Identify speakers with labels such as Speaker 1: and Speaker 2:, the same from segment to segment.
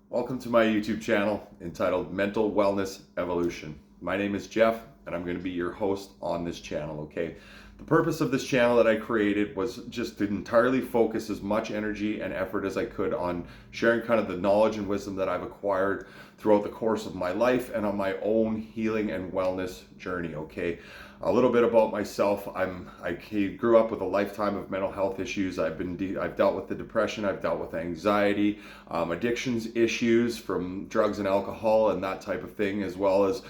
Speaker 1: Welcome to my YouTube channel entitled Mental Wellness Evolution. My name is Jeff and I'm going to be your host on this channel, okay? The purpose of this channel that I created was just to entirely focus as much energy and effort as I could on sharing kind of the knowledge and wisdom that I've acquired throughout the course of my life and on my own healing and wellness journey, okay? A little bit about myself. I grew up with a lifetime of mental health issues. I've dealt with the depression. I've dealt with anxiety, addictions issues from drugs and alcohol and that type of thing, as well as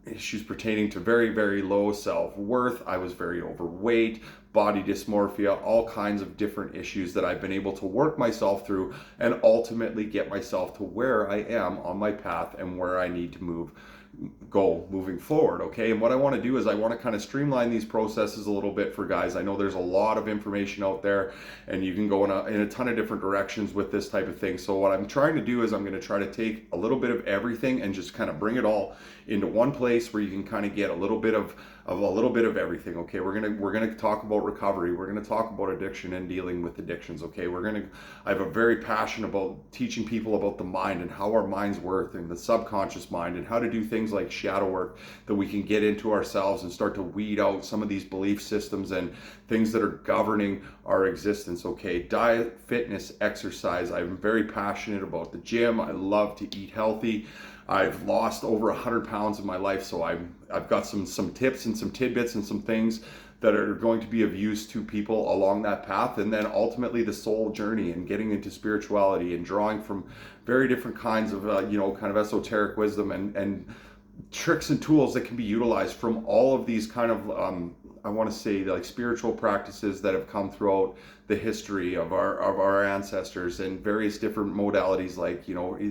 Speaker 1: issues pertaining to very, very low self-worth. I was very overweight, body dysmorphia, all kinds of different issues that I've been able to work myself through and ultimately get myself to where I am on my path and where I need to moving forward, okay? And what I want to do is I want to kind of streamline these processes a little bit for guys. I know there's a lot of information out there and you can go in a ton of different directions with this type of thing. So what I'm trying to do is I'm going to try to take a little bit of everything and just kind of bring it all into one place where you can kind of get a little bit of everything, okay? We're gonna talk about recovery. We're gonna talk about addiction and dealing with addictions, okay? I have a very passion about teaching people about the mind and how our minds work and the subconscious mind and how to do things like shadow work that we can get into ourselves and start to weed out some of these belief systems and things that are governing our existence, okay? Diet, fitness, exercise. I'm very passionate about the gym. I love to eat healthy. I've lost over 100 pounds in my life, so I've got some tips and some tidbits and some things that are going to be of use to people along that path, and then ultimately the soul journey and getting into spirituality and drawing from very different kinds of kind of esoteric wisdom and tricks and tools that can be utilized from all of these kind of I want to say like spiritual practices that have come throughout the history of our ancestors and various different modalities, like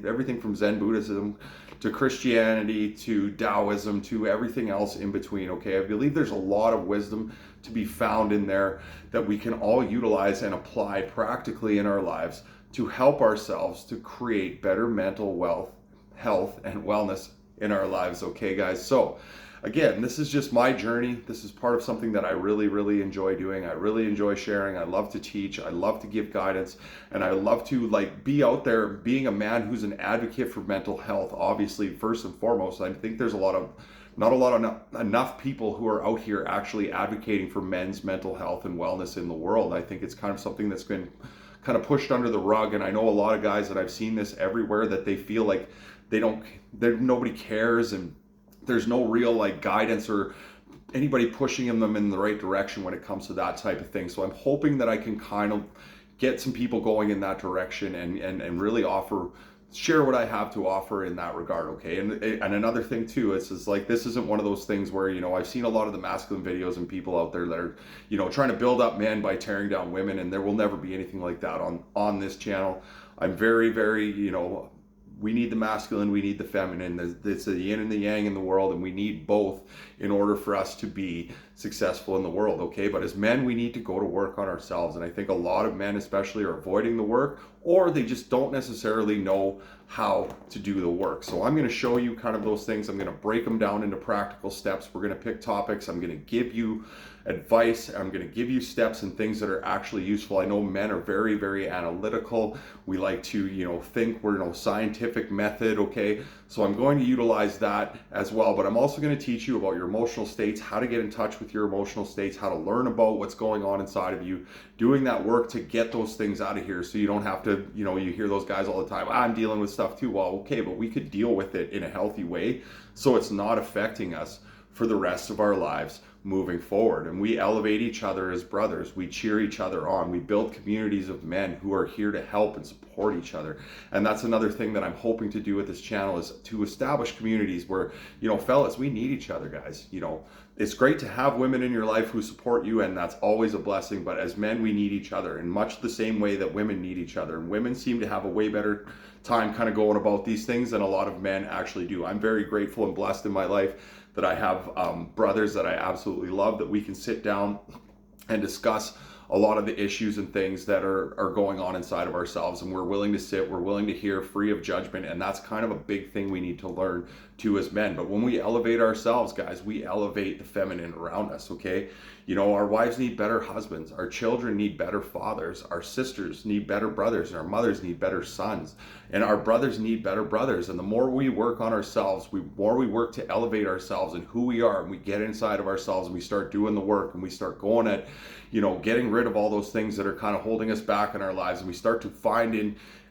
Speaker 1: everything from Zen Buddhism to Christianity to Taoism to everything else in between, okay? I believe there's a lot of wisdom to be found in there that we can all utilize and apply practically in our lives to help ourselves to create better mental health and wellness in our lives, okay guys? So again, this is just my journey. This is part of something that I really, really enjoy doing. I really enjoy sharing. I love to teach. I love to give guidance. And I love to be out there being a man who's an advocate for mental health. Obviously, first and foremost, I think there's not enough people who are out here actually advocating for men's mental health and wellness in the world. I think it's kind of something that's been kind of pushed under the rug. And I know a lot of guys that I've seen this everywhere, that they feel like nobody cares and there's no real guidance or anybody pushing them in the right direction when it comes to that type of thing. So I'm hoping that I can kind of get some people going in that direction and really share what I have to offer in that regard, okay? And another thing too, is like, this isn't one of those things where, I've seen a lot of the masculine videos and people out there that are, trying to build up men by tearing down women, and there will never be anything like that on this channel. I'm very, very, we need the masculine, we need the feminine. It's the yin and the yang in the world, and we need both in order for us to be successful in the world, okay? But as men, we need to go to work on ourselves. And I think a lot of men especially are avoiding the work, or they just don't necessarily know how to do the work. So I'm going to show you kind of those things. I'm going to break them down into practical steps. We're going to pick topics. I'm going to give you advice. I'm going to give you steps and things that are actually useful. I know men are very, very analytical. We like to, think we're, scientific method, okay? So I'm going to utilize that as well, but I'm also going to teach you about your emotional states, how to get in touch with your emotional states, how to learn about what's going on inside of you, doing that work to get those things out of here so you don't have to, you hear those guys all the time, I'm dealing with stuff too. Well, okay, but we could deal with it in a healthy way so it's not affecting us for the rest of our lives moving forward. And we elevate each other as brothers. We cheer each other on. We build communities of men who are here to help and support each other. And that's another thing that I'm hoping to do with this channel, is to establish communities where, fellas, we need each other, guys. It's great to have women in your life who support you, and that's always a blessing. But as men, we need each other in much the same way that women need each other. And women seem to have a way better time kind of going about these things than a lot of men actually do. I'm very grateful and blessed in my life that I have brothers that I absolutely love, that we can sit down and discuss a lot of the issues and things that are going on inside of ourselves, and we're willing to sit, we're willing to hear, free of judgment. And that's kind of a big thing we need to learn too as men. But when we elevate ourselves, guys, we elevate the feminine around us. Okay, our wives need better husbands, our children need better fathers, our sisters need better brothers, and our mothers need better sons, and our brothers need better brothers. And the more we work on ourselves, the more we work to elevate ourselves and who we are, and we get inside of ourselves and we start doing the work, and we start going at getting rid of all those things that are kind of holding us back in our lives, and we start to find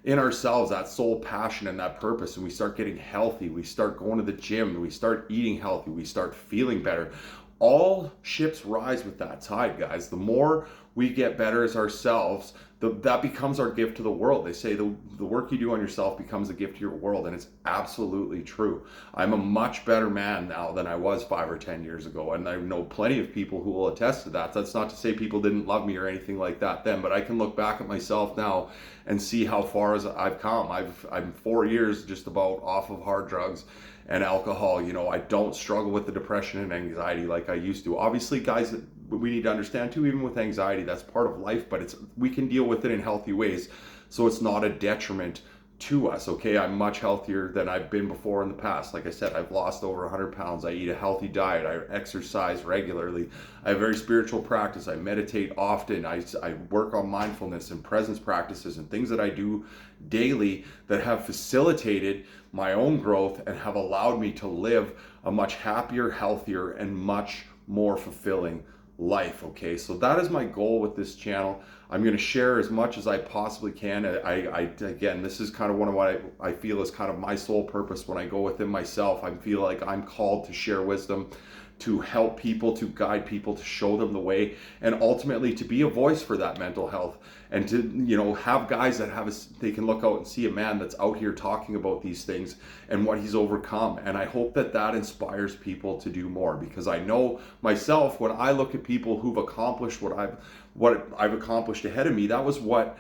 Speaker 1: in ourselves that soul passion and that purpose, and we start getting healthy, we start going to the gym, and we start eating healthy, we start feeling better. All ships rise with that tide, guys. The more we get better as ourselves, that becomes our gift to the world. They say the work you do on yourself becomes a gift to your world, and it's absolutely true. I'm a much better man now than I was 5 or 10 years ago, and I know plenty of people who will attest to that. That's not to say people didn't love me or anything like that then, but I can look back at myself now and see how far as I've come. I'm 4 years just about off of hard drugs and alcohol. I don't struggle with the depression and anxiety like I used to. Obviously, guys, we need to understand too, even with anxiety, that's part of life, but we can deal with it in healthy ways, so it's not a detriment to us. Okay, I'm much healthier than I've been before in the past. Like I said, I've lost over 100 pounds. I eat a healthy diet. I exercise regularly. I have very spiritual practice. I meditate often. I work on mindfulness and presence practices and things that I do daily that have facilitated my own growth and have allowed me to live a much happier, healthier, and much more fulfilling life. Okay, so that is my goal with this channel. I'm going to share as much as I possibly can. Again, this is kind of one of what I feel is kind of my sole purpose when I go within myself. I feel like I'm called to share wisdom, to help people, to guide people, to show them the way, and ultimately to be a voice for that mental health, and to have guys that they can look out and see a man that's out here talking about these things and what he's overcome. And I hope that inspires people to do more, because I know myself, when I look at people who've accomplished what I've accomplished ahead of me, that was what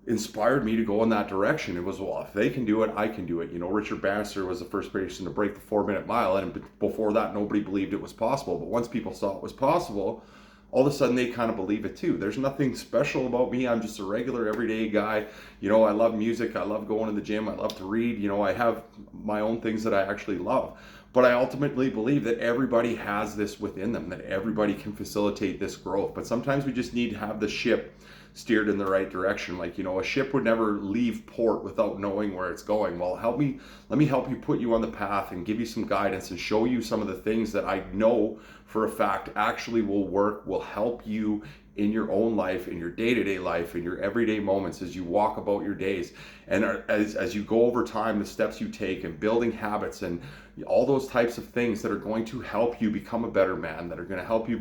Speaker 1: inspired me to go in that direction. It was, well, if they can do it, I can do it. Richard Bannister was the first person to break the 4-minute mile, and before that, nobody believed it was possible. But once people saw it was possible, all of a sudden they kind of believe it too. There's nothing special about me. I'm just a regular everyday guy. I love music. I love going to the gym. I love to read. I have my own things that I actually love. But I ultimately believe that everybody has this within them, that everybody can facilitate this growth. But sometimes we just need to have the ship steered in the right direction. Like, a ship would never leave port without knowing where it's going. Well, let me help you, put you on the path and give you some guidance and show you some of the things that I know for a fact actually will work, will help you in your own life, in your day-to-day life, in your everyday moments as you walk about your days. And as you go over time, the steps you take and building habits and all those types of things that are going to help you become a better man, that are going to help you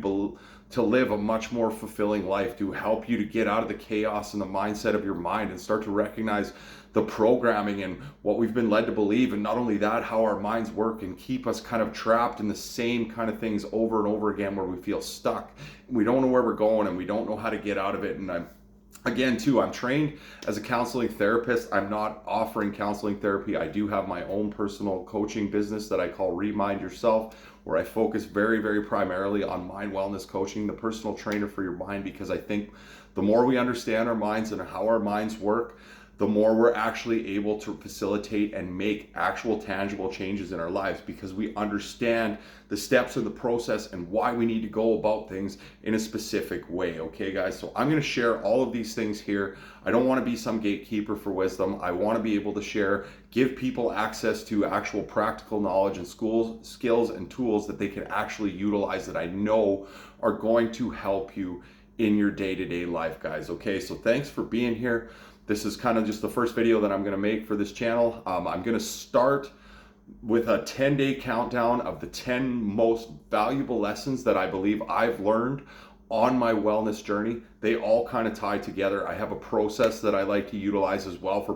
Speaker 1: to live a much more fulfilling life, to help you to get out of the chaos and the mindset of your mind and start to recognize the programming and what we've been led to believe. And not only that, how our minds work and keep us kind of trapped in the same kind of things over and over again, where we feel stuck. We don't know where we're going and we don't know how to get out of it. And I'm trained as a counseling therapist. I'm not offering counseling therapy. I do have my own personal coaching business that I call Remind Yourself, where I focus very, very primarily on mind wellness coaching, the personal trainer for your mind, because I think the more we understand our minds and how our minds work, the more we're actually able to facilitate and make actual tangible changes in our lives, because we understand the steps of the process and why we need to go about things in a specific way. Okay, guys, so I'm going to share all of these things here. I don't want to be some gatekeeper for wisdom. I want to be able to give people access to actual practical knowledge and skills and tools that they can actually utilize, that I know are going to help you in your day-to-day life, guys. Okay, so thanks for being here. This is kind of just the first video that I'm going to make for this channel. I'm going to start with a 10-day countdown of the 10 most valuable lessons that I believe I've learned on my wellness journey. They all kind of tie together. I have a process that I like to utilize as well for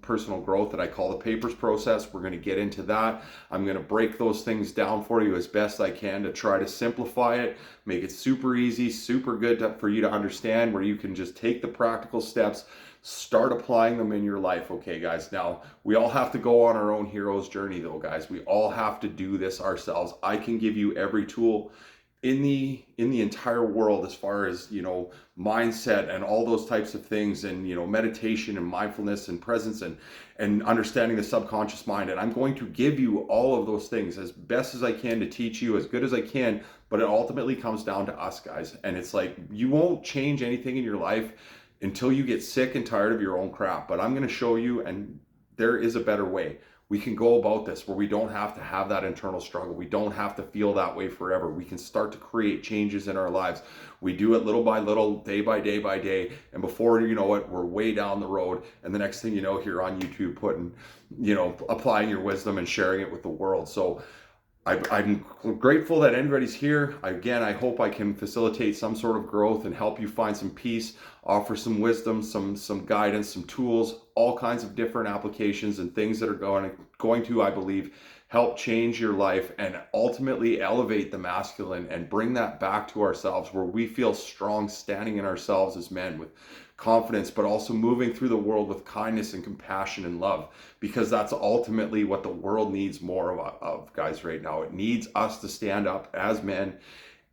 Speaker 1: personal growth that I call the papers process. We're going to get into that. I'm going to break those things down for you as best I can to try to simplify it, make it super easy, super good for you to understand, where you can just take the practical steps, start applying them in your life. Okay, guys, now we all have to go on our own hero's journey though, guys. We all have to do this ourselves. I can give you every tool in the entire world, as far as, you know, mindset and all those types of things, and, you know, meditation and mindfulness and presence and understanding the subconscious mind. And I'm going to give you all of those things as best as I can to teach you as good as I can, but it ultimately comes down to us, guys. And it's like, you won't change anything in your life until you get sick and tired of your own crap. But I'm going to show you, and there is a better way. We can go about this where we don't have to have that internal struggle. We don't have to feel that way forever. We can start to create changes in our lives. We do it little by little, day by day by day. And before you know it, we're way down the road. And the next thing you know, you're on YouTube putting, you know, applying your wisdom and sharing it with the world. So I'm grateful that everybody's here. Again, I hope I can facilitate some sort of growth and help you find some peace, offer some wisdom, some guidance, some tools, all kinds of different applications and things that are going to, I believe, help change your life and ultimately elevate the masculine and bring that back to ourselves, where we feel strong standing in ourselves as men with confidence, but also moving through the world with kindness and compassion and love, because that's ultimately what the world needs more of, guys, right now. It needs us to stand up as men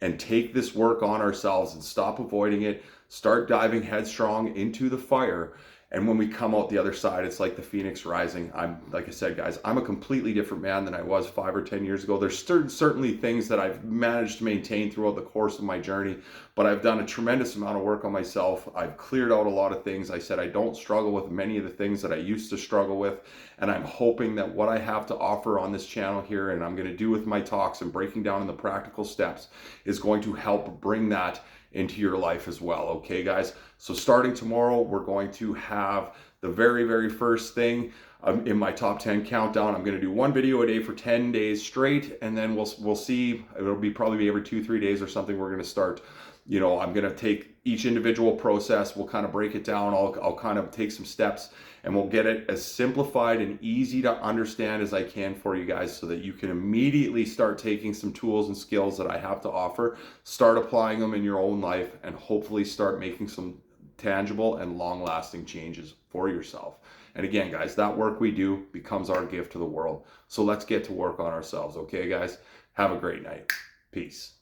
Speaker 1: and take this work on ourselves and stop avoiding it, start diving headstrong into the fire. And when we come out the other side, it's like the phoenix rising. Like I said, guys, I'm a completely different man than I was 5 or 10 years ago. There's certainly things that I've managed to maintain throughout the course of my journey, but I've done a tremendous amount of work on myself. I've cleared out a lot of things. I said I don't struggle with many of the things that I used to struggle with. And I'm hoping that what I have to offer on this channel here, and I'm going to do with my talks and breaking down in the practical steps, is going to help bring that into your life as well. Okay, guys? So starting tomorrow, we're going to have the very first thing in my top 10 countdown. I'm going to do one video a day for 10 days straight, and then we'll see. It'll be probably every 2-3 days or something. We're going to start, you know, I'm going to take each individual process. We'll kind of break it down. I'll kind of take some steps, and we'll get it as simplified and easy to understand as I can for you guys, so that you can immediately start taking some tools and skills that I have to offer, start applying them in your own life, and hopefully start making some tangible and long-lasting changes for yourself. And again, guys, that work we do becomes our gift to the world. So let's get to work on ourselves. Okay, guys? Have a great night. Peace.